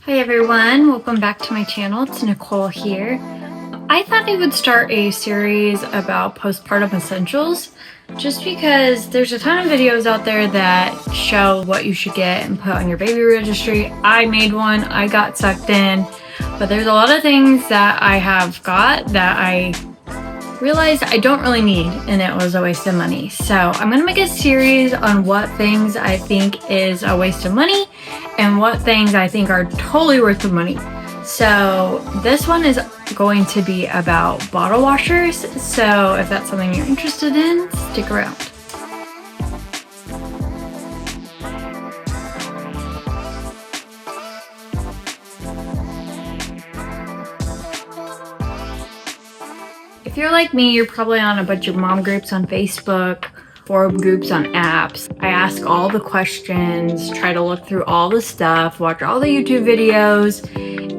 Hi everyone, welcome back to my channel. It's Nicole here. I thought I would start a series about postpartum essentials just because there's a ton of videos out there that show what you should get and put on your baby registry. I made one, I got sucked in, but there's a lot of things that I have got that I realized I don't really need, and it was a waste of money. So I'm gonna make a series on what things I think is a waste of money and what things I think are totally worth the money. So this one is going to be about bottle washers. So if that's something you're interested in, stick around. If you're like me, you're probably on a bunch of mom groups on Facebook, forum groups on apps. I ask all the questions, try to look through all the stuff, watch all the YouTube videos,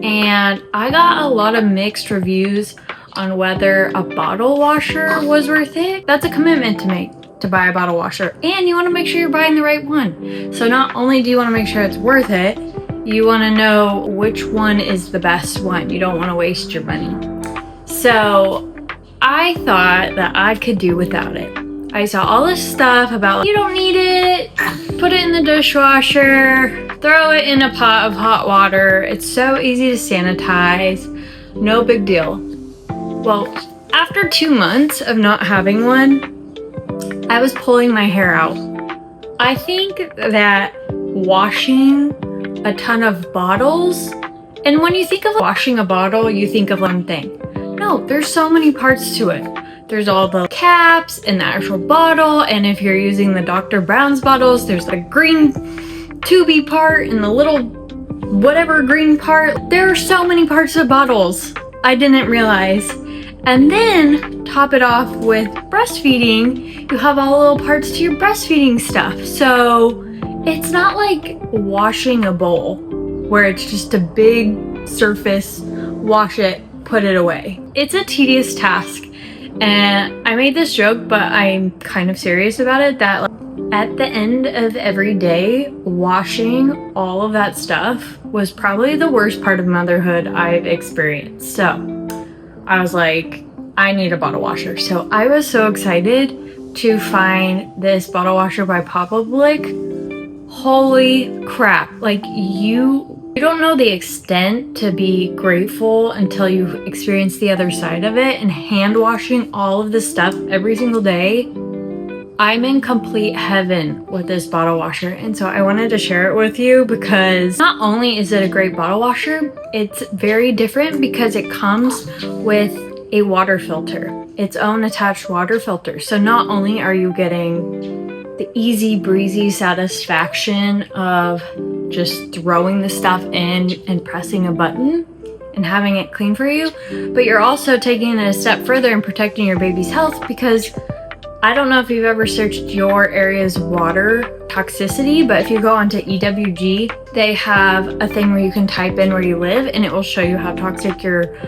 and I got a lot of mixed reviews on whether a bottle washer was worth it. That's a commitment to make, to buy a bottle washer, and you want to make sure you're buying the right one. So not only do you want to make sure it's worth it, you want to know which one is the best one. You don't want to waste your money. So I thought that I could do without it. I saw all this stuff about you don't need it, put it in the dishwasher, throw it in a pot of hot water, it's so easy to sanitize, no big deal. Well, after 2 months of not having one, I was pulling my hair out. I think that washing a ton of bottles, and when you think of washing a bottle, you think of one thing. No, there's so many parts to it. There's all the caps and the actual bottle, and if you're using the Dr. Brown's bottles, there's the green tubey part and the little whatever green part. There are so many parts of bottles I didn't realize. And then top it off with breastfeeding, you have all the little parts to your breastfeeding stuff. So it's not like washing a bowl where it's just a big surface, wash it, put it away. It's a tedious task. And I made this joke, but I'm kind of serious about it, that at the end of every day, washing all of that stuff was probably the worst part of motherhood I've experienced. So I was like, I need a bottle washer. So I was so excited to find this bottle washer by Papablic. Holy crap. Like you don't know the extent to be grateful until you experience the other side of it, and hand washing all of this stuff every single day. I'm in complete heaven with this bottle washer, and so I wanted to share it with you because not only is it a great bottle washer, it's very different because it comes with a water filter, its own attached water filter. So not only are you getting the easy breezy satisfaction of just throwing the stuff in and pressing a button and having it clean for you, but you're also taking it a step further and protecting your baby's health, because I don't know if you've ever searched your area's water toxicity, but if you go onto EWG, they have a thing where you can type in where you live and it will show you how toxic your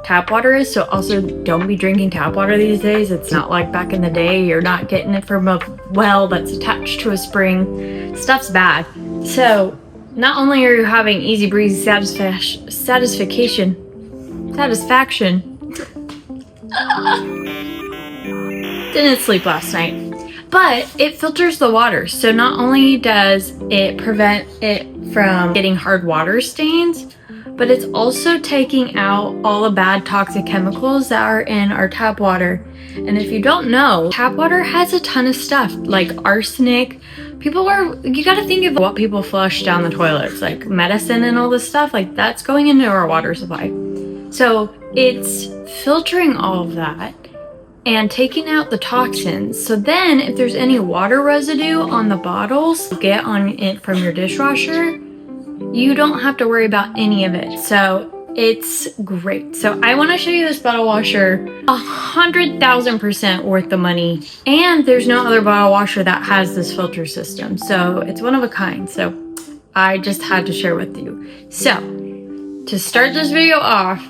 tap water is. So also don't be drinking tap water these days. It's not like back in the day. You're not getting it from a well that's attached to a spring. Stuff's bad. So not only are you having easy breezy satisfaction, didn't sleep last night, but it filters the water. So not only does it prevent it from getting hard water stains, but it's also taking out all the bad toxic chemicals that are in our tap water. And if you don't know, tap water has a ton of stuff like arsenic. You gotta think of what people flush down the toilets, like medicine and all this stuff, like that's going into our water supply. So it's filtering all of that and taking out the toxins. So then if there's any water residue on the bottles, get on it from your dishwasher, you don't have to worry about any of it. So it's great. So I want to show you this bottle washer, 100,000% worth the money. And there's no other bottle washer that has this filter system. So it's one of a kind. So I just had to share with you. So to start this video off,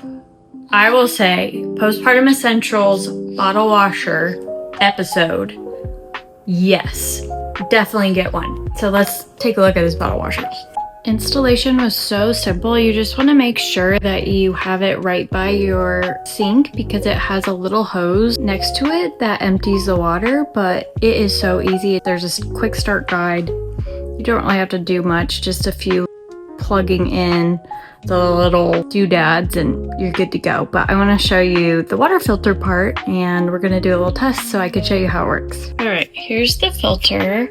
I will say postpartum essentials bottle washer episode. Yes, definitely get one. So let's take a look at this bottle washer. Installation was so simple. You just want to make sure that you have it right by your sink because it has a little hose next to it that empties the water, but it is so easy. There's a quick start guide. You don't really have to do much, just a few plugging in the little doodads and you're good to go. But I want to show you the water filter part and we're going to do a little test so I could show you how it works. All right, here's the filter.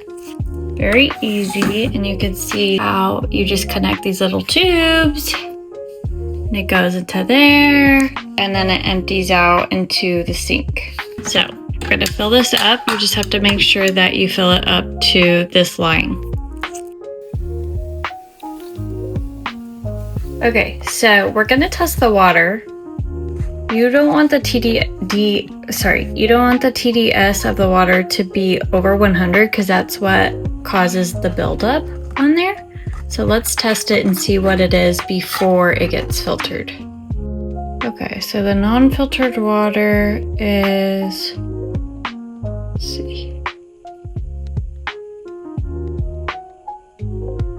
Very easy, and you can see how you just connect these little tubes and it goes into there and then it empties out into the sink. So we're going to fill this up. You just have to make sure that you fill it up to this line. Okay, so we're going to test the water. You don't want the TDS of the water to be over 100 because that's what causes the buildup on there. So let's test it and see what it is before it gets filtered. Okay, so the non-filtered water is, let's see,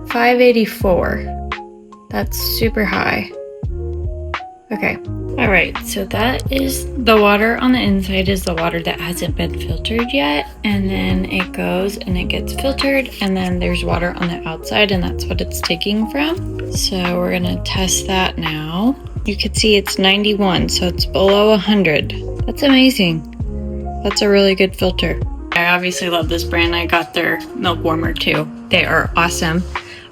584. That's super high. Okay. All right, so that is the water on the inside is the water that hasn't been filtered yet. And then it goes and it gets filtered. And then there's water on the outside and that's what it's taking from. So we're gonna test that now. You can see it's 91, so it's below 100. That's amazing. That's a really good filter. I obviously love this brand. I got their milk warmer too. They are awesome.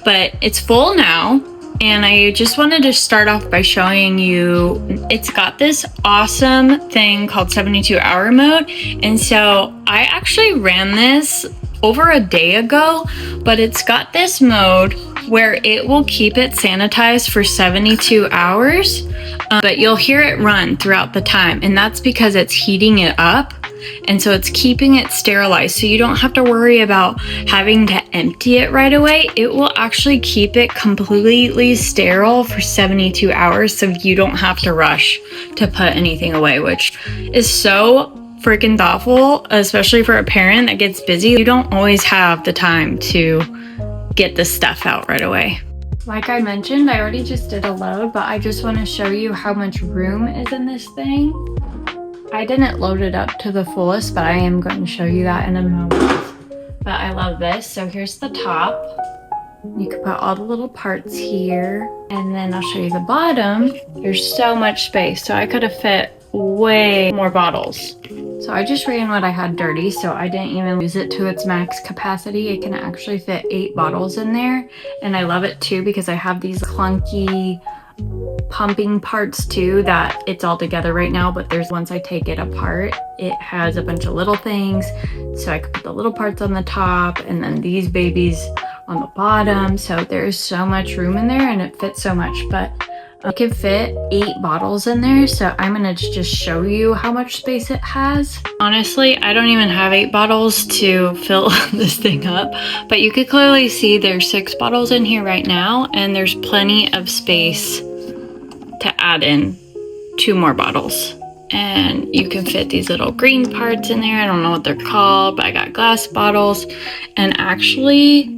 But it's full now. And I just wanted to start off by showing you, it's got this awesome thing called 72-hour mode. And so I actually ran this over a day ago, but it's got this mode where it will keep it sanitized for 72 hours, but you'll hear it run throughout the time. And that's because it's heating it up. And so it's keeping it sterilized. So you don't have to worry about having to empty it right away. It will actually keep it completely sterile for 72 hours. So you don't have to rush to put anything away, which is so freaking thoughtful, especially for a parent that gets busy. You don't always have the time to get this stuff out right away. Like I mentioned, I already just did a load, but I just want to show you how much room is in this thing. I didn't load it up to the fullest, but I am going to show you that in a moment. But I love this. So here's the top. You can put all the little parts here. And then I'll show you the bottom. There's so much space. So I could have fit way more bottles. So I just ran what I had dirty, so I didn't even use it to its max capacity. It can actually fit 8 bottles in there. And I love it too because I have these clunky pumping parts too that it's all together right now, but there's once I take it apart, it has a bunch of little things. So I could put the little parts on the top and then these babies on the bottom. So there's so much room in there and it fits so much, but it can fit 8 bottles in there. So I'm gonna just show you how much space it has. Honestly, I don't even have 8 bottles to fill this thing up, but you could clearly see there's 6 bottles in here right now and there's plenty of space to add in 2 more bottles. And you can fit these little green parts in there. I don't know what they're called, but I got glass bottles. And actually,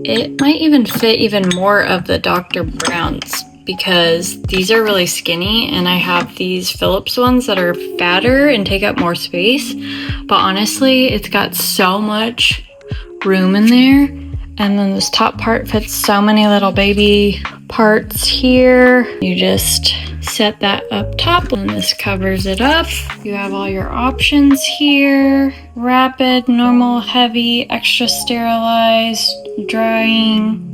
it might even fit even more of the Dr. Brown's because these are really skinny and I have these Phillips ones that are fatter and take up more space. But honestly, it's got so much room in there. And then this top part fits so many little baby parts here. You just set that up top and this covers it up. You have all your options here. Rapid, normal, heavy, extra sterilized, drying.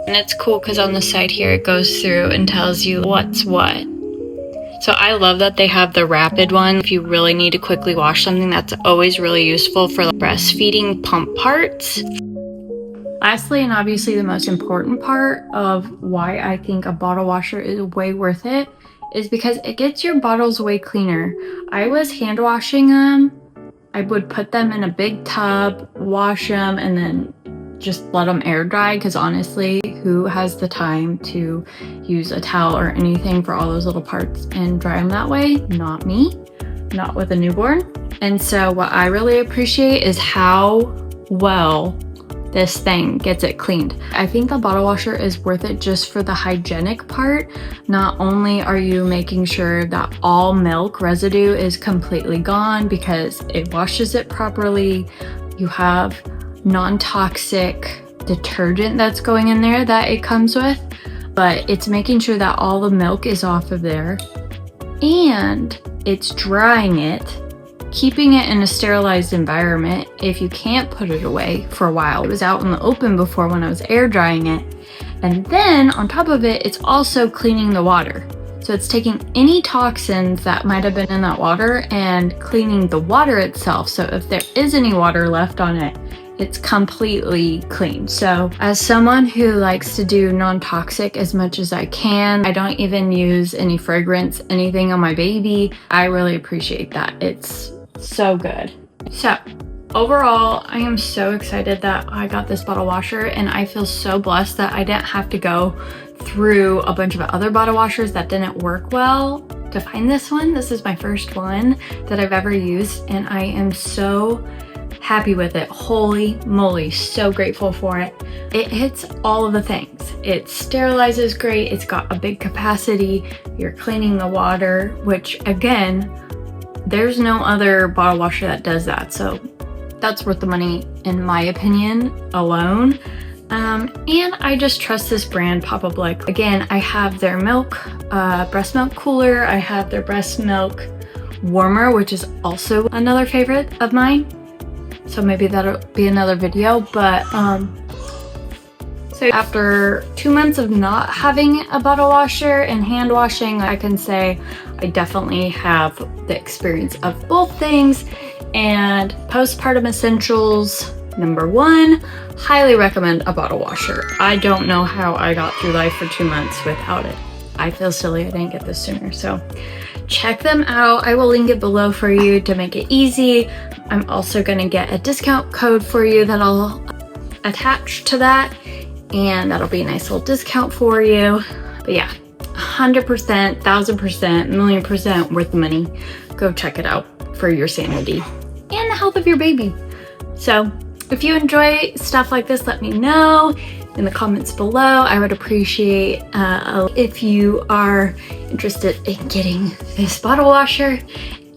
And it's cool because on the side here it goes through and tells you what's what. So I love that they have the rapid one. If you really need to quickly wash something, that's always really useful for breastfeeding pump parts. Lastly, and obviously the most important part of why I think a bottle washer is way worth it is because it gets your bottles way cleaner. I was hand washing them. I would put them in a big tub, wash them, and then just let them air dry because honestly, who has the time to use a towel or anything for all those little parts and dry them that way? Not me, not with a newborn. And so what I really appreciate is how well this thing gets it cleaned. I think the bottle washer is worth it just for the hygienic part. Not only are you making sure that all milk residue is completely gone because it washes it properly, you have non-toxic detergent that's going in there that it comes with, but it's making sure that all the milk is off of there, and it's drying it, keeping it in a sterilized environment if you can't put it away for a while. It was out in the open before when I was air drying it. And then on top of it, it's also cleaning the water. So it's taking any toxins that might have been in that water and cleaning the water itself. So if there is any water left on it, it's completely clean. So as someone who likes to do non-toxic as much as I can, I don't even use any fragrance, anything on my baby. I really appreciate that. It's so good. So overall, I am so excited that I got this bottle washer, and I feel so blessed that I didn't have to go through a bunch of other bottle washers that didn't work well to find this one. This is my first one that I've ever used, and I am so happy with it. Holy moly, so grateful for it. It hits all of the things. It sterilizes great, it's got a big capacity, you're cleaning the water, which again, there's no other bottle washer that does that, so that's worth the money in my opinion alone. And I just trust this brand, Papablic. Again, I have their milk, breast milk cooler, I have their breast milk warmer, which is also another favorite of mine. So maybe that'll be another video, but so after 2 months of not having a bottle washer and hand washing, I can say I definitely have the experience of both things. And postpartum essentials, #1, highly recommend a bottle washer. I don't know how I got through life for 2 months without it. I feel silly I didn't get this sooner, so check them out. I will link it below for you to make it easy. I'm also gonna get a discount code for you that I'll attach to that, and that'll be a nice little discount for you. But yeah, 100%, 1000%, million% worth the money. Go check it out for your sanity and the health of your baby. So if you enjoy stuff like this, let me know in the comments below. I would appreciate if you are interested in getting this bottle washer.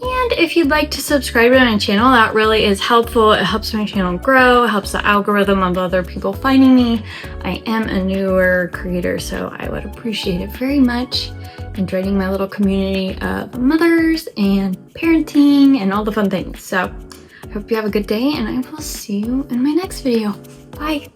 And if you'd like to subscribe to my channel, that really is helpful. It helps my channel grow, it helps the algorithm of other people finding me. I am a newer creator, so I would appreciate it very much in joining my little community of mothers and parenting and all the fun things. So I hope you have a good day, and I will see you in my next video. Bye.